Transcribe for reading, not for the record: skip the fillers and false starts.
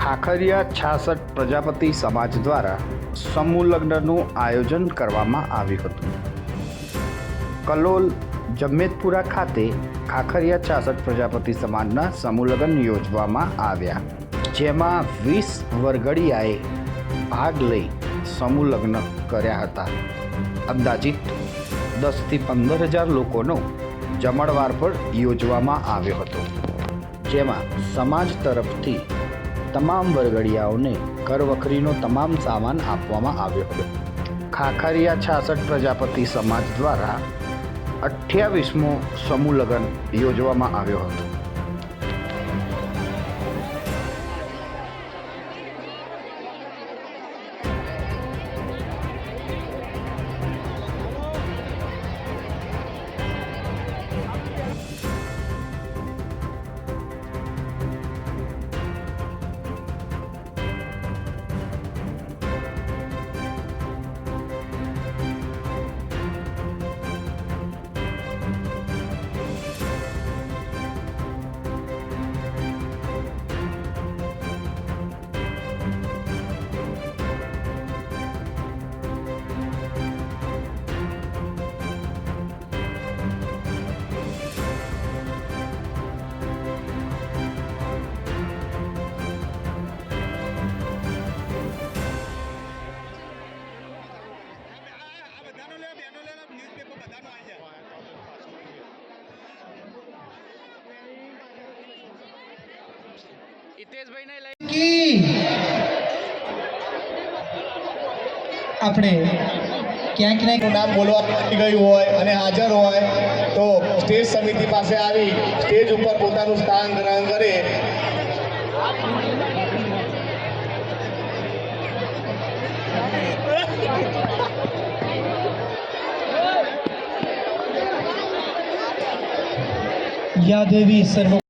ખાખરિયા 66 પ્રજાપતિ સમાજ દ્વારા સમૂહ લગ્નનું આયોજન કરવામાં આવ્યું હતું। કલોલ જમેતપુરા ખાતે ખાખરિયા 66 પ્રજાપતિ સમાજના સમૂહ લગ્ન યોજવામાં આવ્યા, જેમાં 20 વરઘડિયાએ ભાગ લઈ સમૂહ લગ્ન કર્યા હતા। અંદાજિત 10 થી 15,000 લોકોનો જમણવાર પણ યોજવામાં આવ્યો હતો, જેમાં સમાજ તરફથી તમામ વરઘડિયાઓને ઘરવખરીનો તમામ સામાન આપવામાં આવ્યો હતો। ખાખરિયા 66 પ્રજાપતિ સમાજ દ્વારા 28મો સમૂહ લગ્ન યોજવામાં આવ્યો હતો। આપણે ક્યાંક નામ બોલવા ગયું હોય અને હાજર હોય તો સ્ટેજ સમિતિ પાસે આવી સ્ટેજ ઉપર પોતાનું સ્થાન ગ્રહણ કરે। યા દેવી સર્વ